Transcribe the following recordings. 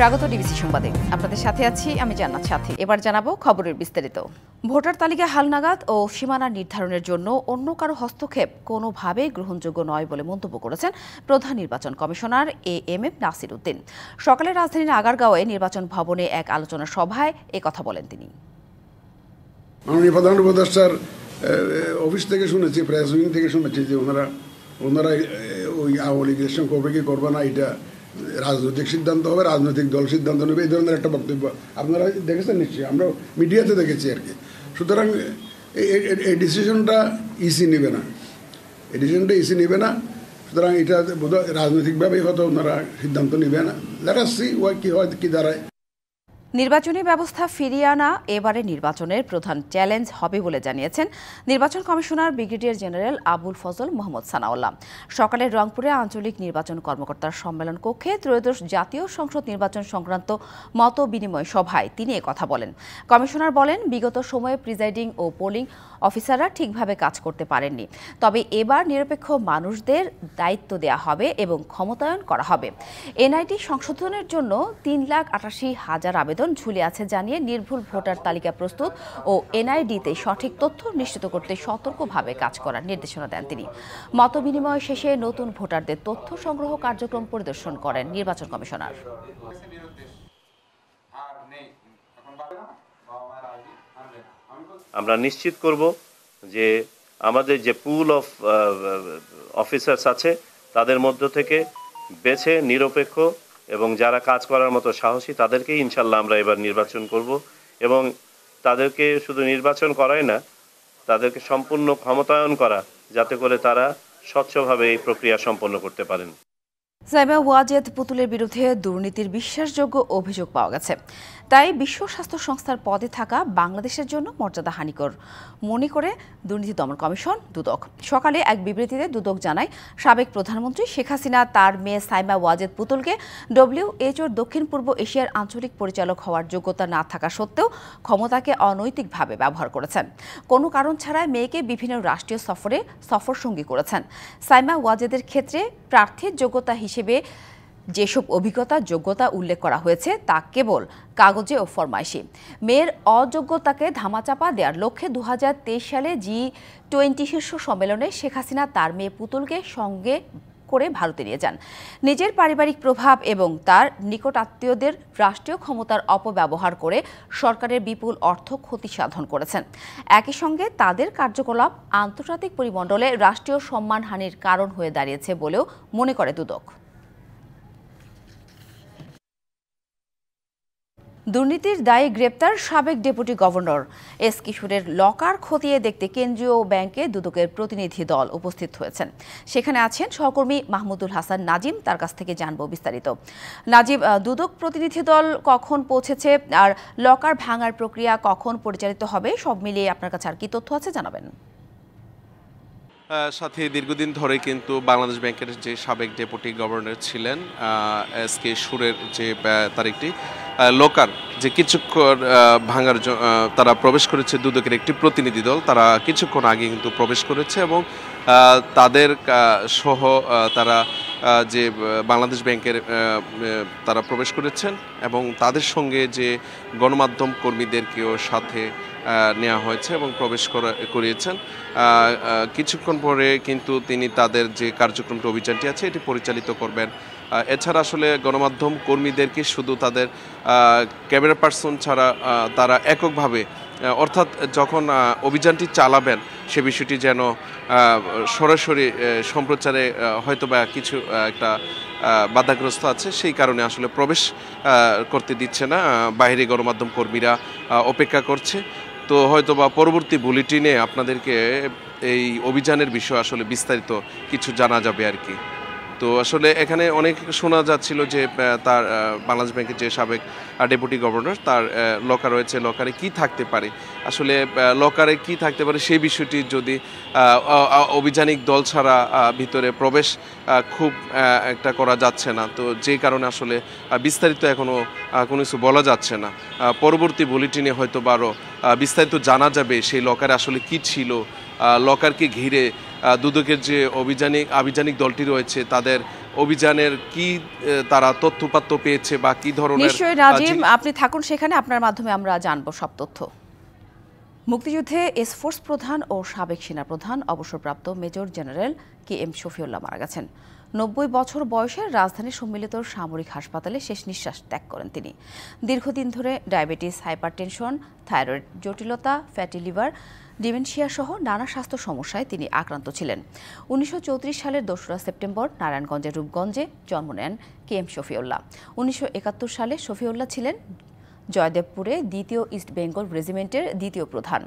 স্বাগত ডিবিসি সংবাদে। আপনাদের সাথে আছি আমি জান্নাত সাথী। এবার জানাবো খবরের বিস্তারিত। ভোটার তালিকা হালনাগাদ ও সীমানা নির্ধারণের জন্য অন্য কারো হস্তক্ষেপ কোনোভাবেই গ্রহণযোগ্য নয় বলে মন্তব্য করেছেন প্রধান নির্বাচন কমিশনার এএম নাসির উদ্দিন। সকালে রাজধানীর আগারগাঁওয়ে নির্বাচন ভবনে এক আলোচনা সভায় কথা বলেন তিনি। মাননীয় প্রধান উপদেষ্টার অফিস থেকে শুনেছি, প্রেস উইং থেকে শুনেছি যে ওনারা ওই আওয়ামী লীগ ইলেকশন করবে কি করবে না, এটা রাজনৈতিক সিদ্ধান্ত হবে, রাজনৈতিক দল সিদ্ধান্ত নেবে, এই ধরনের একটা বক্তব্য আপনারা দেখেছেন নিশ্চয়ই, আমরা মিডিয়াতে দেখেছি আর কি। সুতরাং এই ডিসিশনটা ইসি নেবে না, এই ডিসিশনটা ইসি নেবে না। সুতরাং এটা বোধহয় রাজনৈতিকভাবেই হয়তো ওনারা সিদ্ধান্ত নেবে না। লেট আস সি কি হয়, কি দাঁড়ায়। নির্বাচনী ব্যবস্থা ফিরিয়ে আনা এবারে নির্বাচনের প্রধান চ্যালেঞ্জ হবে বলে জানিয়েছেন নির্বাচন commissioner brigadier general Abul Fazal Mohammad Sanaullah. সকালে রংপুরে আঞ্চলিক নির্বাচন কর্মকর্তার সম্মেলন কক্ষে ত্রয়োদশ জাতীয় সংসদ নির্বাচন সংক্রান্ত মত বিনিময় সভায় তিনি কথা বলেন। কমিশনার বলেন, বিগত সময়ে প্রিজাইডিং ও পোলিং অফিসাররা ঠিকভাবে কাজ করতে পারেননি, তবে এবার নিরপেক্ষ মানুষদের দায়িত্ব দেওয়া হবে এবং ক্ষমতায়ন করা হবে। এনআইডি সংশোধনের জন্য 3,88,000 আবেদন ঝুলে আছে জানিয়ে নির্ভুল ভোটার তালিকা প্রস্তুত ও এনআইডিতে সঠিক তথ্য নিশ্চিত করতে সতর্কভাবে কাজ করার নির্দেশনা দেন তিনি। মতবিনিময় শেষে নতুন ভোটারদের তথ্য সংগ্রহ কার্যক্রম পরিদর্শন করেন নির্বাচন কমিশনার। আমরা নিশ্চিত করব যে আমাদের যে পুল অফ অফিসার্স আছে তাদের মধ্য থেকে বেছে নিরপেক্ষ এবং যারা কাজ করার মতো সাহসী তাদেরকেই ইনশাল্লাহ আমরা এবার নির্বাচন করব এবং তাদেরকে শুধু নির্বাচন করাই না, তাদেরকে সম্পূর্ণ ক্ষমতায়ন করা, যাতে করে তারা স্বচ্ছভাবে এই প্রক্রিয়া সম্পন্ন করতে পারেন। সাইমা ওয়াজেদ পুতুলের বিরুদ্ধে দুর্নীতির বিশ্বাসযোগ্য অভিযোগ পাওয়া গেছে, তাই বিশ্ব স্বাস্থ্য সংস্থার পদে থাকা বাংলাদেশের জন্য মর্যাদাহানিকর মনে করে দুর্নীতি দমন কমিশন দুদক। সকালে এক বিবৃতিতে দুদক জানায়, সাবেক প্রধানমন্ত্রী শেখ হাসিনা তার মেয়ে সাইমা ওয়াজেদ পুতুলকে ডব্লিউএইচওর দক্ষিণ পূর্ব এশিয়ার আঞ্চলিক পরিচালক হওয়ার যোগ্যতা না থাকা সত্ত্বেও ক্ষমতাকে অনৈতিকভাবে ব্যবহার করেছেন। কোনো কারণ ছাড়াই মেয়েকে বিভিন্ন রাষ্ট্রীয় সফর সঙ্গী করেছেন। সাইমা ওয়াজেদের ক্ষেত্রে প্রার্থীর যোগ্যতা হিসেবে যেসব যোগ্যতা উল্লেখ করা হয়েছে তা কেবল কাগজে ও ফরমাইশি। মেয়ের অযোগ্যতাকে ধামাচাপা দেওয়ার লক্ষ্যে 2023 সালে G20 শীর্ষ সম্মেলনে শেখ হাসিনা তার মেয়ে পুতুলকে সঙ্গে করে ভারতে নিয়ে যান। নিজের পারিবারিক প্রভাব এবং তার নিকটাত্মীয়দের রাষ্ট্রীয় ক্ষমতার অপব্যবহার করে সরকারের বিপুল অর্থ ক্ষতি সাধন করেছেন। একই সঙ্গে তাদের কার্যকলাপ আন্তর্জাতিক পরিমণ্ডলে রাষ্ট্রীয় সম্মানহানির কারণ হয়ে দাঁড়িয়েছে বলেও মনে করে দুদক। দুর্নীতির দায়ে গ্রেপ্তার সাবেক ডেপুটি গভর্নর এস কিশোরের লকার খতিয়ে দেখতে কেন্দ্রীয় ব্যাংকে দুদকের প্রতিনিধি দল উপস্থিত হয়েছেন। সেখানে আছেন সহকর্মী মাহমুদুল হাসান নাজিম, তার কাছ থেকে জানবো বিস্তারিত। নাজিম, দুদক প্রতিনিধি দল কখন পৌঁছেছে আর লকার ভাঙার প্রক্রিয়া কখন পরিচালিত হবে, সব মিলিয়ে আপনার কাছে আর কি তথ্য আছে জানাবেন। সাথে দীর্ঘদিন ধরে কিন্তু বাংলাদেশ ব্যাংকের যে সাবেক ডেপুটি গভর্নর ছিলেন এস কে সুরের যে তারিখটি লকার যে কিছুক্ষণ ভাঙার তারা প্রবেশ করেছে দুদকের একটি প্রতিনিধি দল, তারা কিছুক্ষণ আগে কিন্তু প্রবেশ করেছে এবং তাদের সহ তারা যে বাংলাদেশ ব্যাংকের তারা প্রবেশ করেছেন এবং তাদের সঙ্গে যে গণমাধ্যম কর্মীদেরকেও সাথে নেওয়া হয়েছে এবং প্রবেশ করিয়েছেন। কিছুক্ষণ পরে কিন্তু তিনি তাদের যে কার্যক্রমটি অভিযানটি আছে এটি পরিচালিত করবেন। এছাড়া আসলে গণমাধ্যম কর্মীদেরকে শুধু তাদের ক্যামেরা পার্সন ছাড়া তারা এককভাবে, অর্থাৎ যখন অভিযানটি চালাবেন সে বিষয়টি যেন সরাসরি সম্প্রচারে হয়তোবা কিছু একটা বাধাগ্রস্ত আছে, সেই কারণে আসলে প্রবেশ করতে দিচ্ছে না। বাইরে গণমাধ্যম কর্মীরা অপেক্ষা করছে। তো হয়তোবা পরবর্তী বুলেটিনে আপনাদেরকে এই অভিযানের বিষয়ে আসলে বিস্তারিত কিছু জানা যাবে আর কি। তো আসলে এখানে অনেক শোনা যাচ্ছিল যে তার বাংলাদেশ ব্যাংকের যে সাবেক ডেপুটি গভর্নর তার লকার রয়েছে, লকারে কি থাকতে পারে, আসলে লকারে কি থাকতে পারে সেই বিষয়টি যদি অভিযানিক দল ছাড়া ভিতরে প্রবেশ খুব একটা করা যাচ্ছে না, তো যে কারণে আসলে বিস্তারিত এখনও কোনো কিছু বলা যাচ্ছে না। পরবর্তী বুলেটিনে হয়তো আরও বিস্তারিত জানা যাবে সেই লকারে আসলে কি ছিল, লকারকে ঘিরে দুদকের যে আভিযানিক দলটি রয়েছে তাদের অভিযানের কি তারা তথ্যপাত্র পেয়েছে বা কি ধরনের নিশ্চয়ই নাজিম, আপনি থাকুন সেখানে, আপনার মাধ্যমে আমরা জানবো সব তথ্য। মুক্তিযুদ্ধে এসফোর্স প্রধান ও সাবেক সেনাপ্রধান অবসরপ্রাপ্ত মেজর জেনারেল KM শফিউল্লাহ মারা গেছেন। 90 বছর বয়সে রাজধানীর সম্মিলিত সামরিক হাসপাতালে শেষ নিঃশ্বাস ত্যাগ করেন তিনি। দীর্ঘদিন ধরে ডায়াবেটিস, হাইপারটেনশন, থাইরয়েড জটিলতা, ফ্যাটি লিভার, ডিমেনশিয়া সহ নানা স্বাস্থ্য সমস্যায় তিনি আক্রান্ত ছিলেন। 1934 সালের 2রা সেপ্টেম্বর নারায়ণগঞ্জের রূপগঞ্জে জন্ম নেন KM শফিউল্লাহ। 1971 সালে শফিউল্লাহ ছিলেন জয়দেবপুরে 2য় ইস্ট বেঙ্গল রেজিমেন্টের 2য় প্রধান।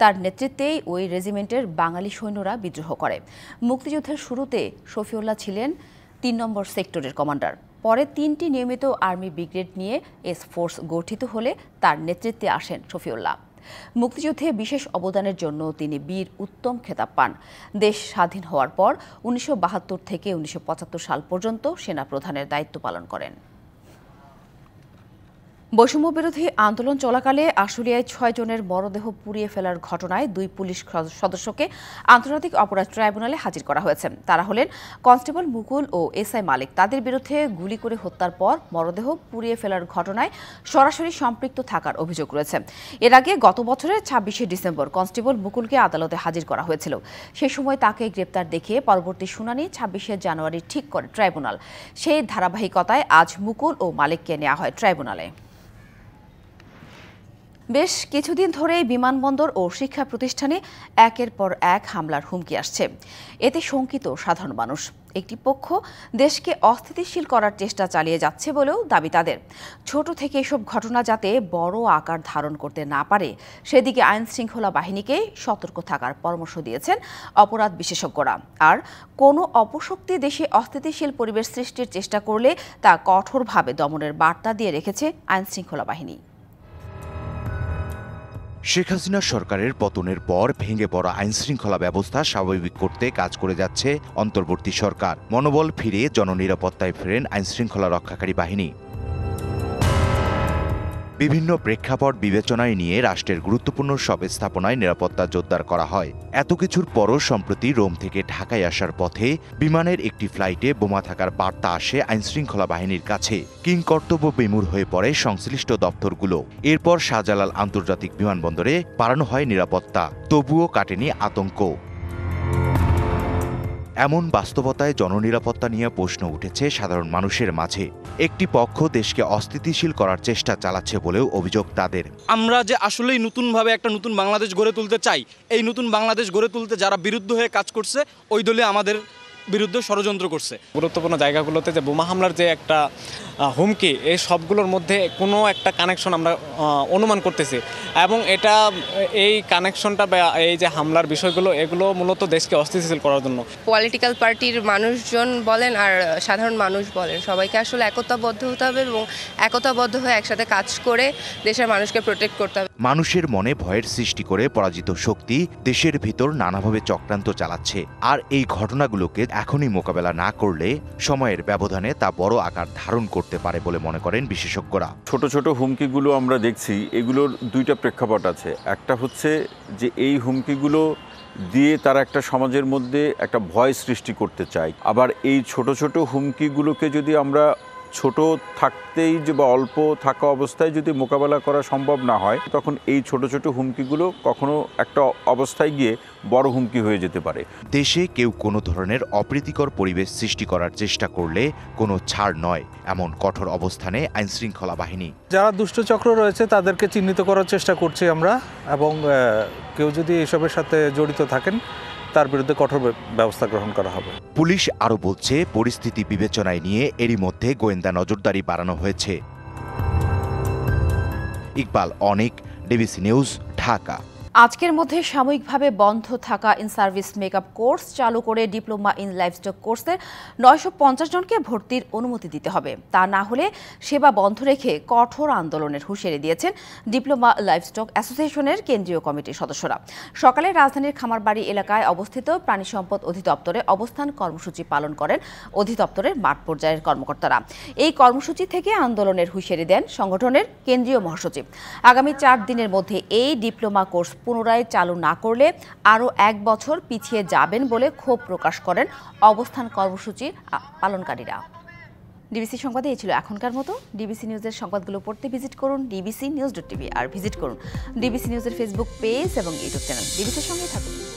তার নেতৃত্বেই ওই রেজিমেন্টের বাঙালি সৈন্যরা বিদ্রোহ করে। মুক্তিযুদ্ধের শুরুতে শফিউল্লাহ ছিলেন 3 নম্বর সেক্টরের কমান্ডার। পরে 3টি নিয়মিত আর্মি ব্রিগেড নিয়ে এসফোর্স গঠিত হলে তার নেতৃত্বে আসেন শফিউল্লাহ। মুক্তিযুদ্ধে বিশেষ অবদানের জন্য তিনি বীর উত্তম খেতাব পান। দেশ স্বাধীন হওয়ার পর 1972 থেকে 1975 সাল পর্যন্ত সেনাপ্রধানের দায়িত্ব পালন করেন। বৈষম্য বিরোধী আন্দোলন চলাকালে আশুলিয়ায় 6 জনের মরদেহ পুড়িয়ে ফেলার ঘটনায় 2 পুলিশ সদস্যকে আন্তর্জাতিক অপরাধ ট্রাইব্যুনালে হাজির করা হয়েছে। তারা হলেন কনস্টেবল মুকুল ও SI মালিক। তাদের বিরুদ্ধে গুলি করে হত্যার পর মরদেহ পুড়িয়ে ফেলার ঘটনায় সরাসরি সম্পৃক্ত থাকার অভিযোগ রয়েছে। এর আগে গত বছরের 26শে ডিসেম্বর কনস্টেবল মুকুলকে আদালতে হাজির করা হয়েছিল। সেই সময় তাকে গ্রেপ্তার দেখিয়ে পরবর্তী শুনানি 26শে জানুয়ারি ঠিক করে ট্রাইব্যুনাল। সেই ধারাবাহিকতায় আজ মুকুল ও মালিককে নেওয়া হয় ট্রাইব্যুনালে। বেশ কিছুদিন ধরেই বিমানবন্দর ও শিক্ষা প্রতিষ্ঠানে একের পর এক হামলার হুমকি আসছে। এতে শঙ্কিত সাধারণ মানুষ। একটি পক্ষ দেশকে অস্থিতিশীল করার চেষ্টা চালিয়ে যাচ্ছে বলেও দাবি তাদের। ছোট থেকে এসব ঘটনা যাতে বড় আকার ধারণ করতে না পারে সেদিকে আইন শৃঙ্খলা বাহিনীকে সতর্ক থাকার পরামর্শ দিয়েছেন অপরাধ বিশেষজ্ঞরা। আর কোনো অপশক্তি দেশে অস্থিতিশীল পরিবেশ সৃষ্টির চেষ্টা করলে তা কঠোরভাবে দমনের বার্তা দিয়ে রেখেছে আইন শৃঙ্খলা বাহিনী। শেখ হাসিনা সরকারের পতনের পর ভেঙে পড়া আইনশৃঙ্খলা ব্যবস্থা স্বাভাবিক করতে কাজ করে যাচ্ছে অন্তর্বর্তী সরকার। মনোবল ফিরে জননিরাপত্তায় ফেরেন আইনশৃঙ্খলা রক্ষাকারী বাহিনী। বিভিন্ন প্রেক্ষাপট বিবেচনায় নিয়ে রাষ্ট্রের গুরুত্বপূর্ণ সব স্থাপনায় নিরাপত্তা জোরদার করা হয়। এত কিছুর পরও সম্প্রতি রোম থেকে ঢাকায় আসার পথে বিমানের একটি ফ্লাইটে বোমা থাকার বার্তা আসে আইনশৃঙ্খলা বাহিনীর কাছে। কিংকর্তব্য বিমূঢ় হয়ে পড়ে সংশ্লিষ্ট দপ্তরগুলো। এরপর শাহজালাল আন্তর্জাতিক বিমানবন্দরে বাড়ানো হয় নিরাপত্তা, তবুও কাটেনি আতঙ্ক। এমন বাস্তবতায় জননিরাপত্তা নিয়ে প্রশ্ন উঠেছে সাধারণ মানুষের মাঝে। একটি পক্ষ দেশকে অস্থিতিশীল করার চেষ্টা চালাচ্ছে বলেও অভিযোগ তাদের। আমরা যে আসলেই নতুনভাবে একটা নতুন বাংলাদেশ গড়ে তুলতে চাই, এই নতুন বাংলাদেশ গড়ে তুলতে যারা বিরুদ্ধ হয়ে কাজ করছে ওই দলে আমাদের বিরুদ্ধে ষড়যন্ত্র করছে। গুরুত্বপূর্ণ জায়গাগুলোতে যে বোমা হামলার যে একটা হুমকি, এই সবগুলোর মধ্যে কোনো একটা কানেকশন আমরা অনুমান করতেছি এবং এই কানেকশনটা বা এই যে হামলার বিষয়গুলো এগুলো মূলত দেশকে অস্থিতিশীল করার জন্য। পলিটিক্যাল পার্টির মানুষজন বলেন আর সাধারণ মানুষ বলেন, সবাইকে আসলে একতাবদ্ধ হতে হবে এবং একতাবদ্ধ হয়ে একসাথে কাজ করে দেশের মানুষকে প্রোটেক্ট করতে হবে। মানুষের মনে ভয়ের সৃষ্টি করে পরাজিত শক্তি দেশের ভিতর নানাভাবে চক্রান্ত চালাচ্ছে। আর এই ঘটনাগুলোকে এখনই মোকাবেলা না করলে সময়ের ব্যবধানে তা বড় আকার ধারণ করতে পারে বলে মনে করেন বিশেষজ্ঞরা। ছোট ছোট হুমকিগুলো আমরা দেখছি, এগুলোর দুইটা প্রেক্ষাপট আছে। একটা হচ্ছে যে এই হুমকিগুলো দিয়ে তারা একটা সমাজের মধ্যে একটা ভয় সৃষ্টি করতে চায়। আবার এই ছোট ছোট হুমকিগুলোকে যদি আমরা ছোট থাকতেই যে বা অল্প থাকা অবস্থায় যদি মোকাবেলা করা সম্ভব না হয়, তখন এই ছোট ছোট হুমকিগুলো কখনো একটা অবস্থায় গিয়ে বড় হুমকি হয়ে যেতে পারে। দেশে কেউ কোনো ধরনের অপ্রীতিকর পরিবেশ সৃষ্টি করার চেষ্টা করলে কোনো ছাড় নয়, এমন কঠোর অবস্থানে আইনশৃঙ্খলা বাহিনী। যারা দুষ্ট চক্র রয়েছে তাদেরকে চিহ্নিত করার চেষ্টা করছি আমরা, এবং কেউ যদি এসবের সাথে জড়িত থাকেন তার বিরুদ্ধে কঠোর ব্যবস্থা গ্রহণ করা হবে। পুলিশ আরও বলছে, পরিস্থিতি বিবেচনায় নিয়ে এরই মধ্যে গোয়েন্দা নজরদারি বাড়ানো হয়েছে। ইকবাল অনিক, ডিবিসি নিউজ, ঢাকা। আজকের মধ্যে সাময়িকভাবে বন্ধ থাকা ইন সার্ভিস মেকআপ কোর্স চালু করে ডিপ্লোমা ইন লাইভস্টক কোর্সের 950 জনকে ভর্তির অনুমতি দিতে হবে। তা না হলে সেবা বন্ধ রেখে কঠোর আন্দোলনের হুঁশিয়ারি দিয়েছেন ডিপ্লোমা লাইভস্টক অ্যাসোসিয়েশনের কেন্দ্রীয় কমিটির সদস্যরা। সকালে রাজধানীর খামারবাড়ি এলাকায় অবস্থিত প্রাণী সম্পদ অধিদপ্তরে অবস্থান কর্মসূচি পালন করেন অধিদপ্তরের মাঠ পর্যায়ের কর্মকর্তারা। এই কর্মসূচি থেকে আন্দোলনের হুঁশিয়ারি দেন সংগঠনের কেন্দ্রীয় মহাসচিব। আগামী 4 দিনের মধ্যে এই ডিপ্লোমা কোর্স পুনরায় চালু না করলে আরও 1 বছর পিছিয়ে যাবেন বলে ক্ষোভ প্রকাশ করেন অবস্থান কর্মসূচির পালনকারীরা। ডিবিসি সংবাদে এই ছিল এখনকার মতো। ডিবিসি নিউজের সংবাদগুলো পড়তে ভিজিট করুন dbcnews.tv আর ভিজিট করুন ডিবিসি নিউজের ফেসবুক পেজ এবং ইউটিউব চ্যানেল। ডিবিসির সঙ্গেই থাকুন।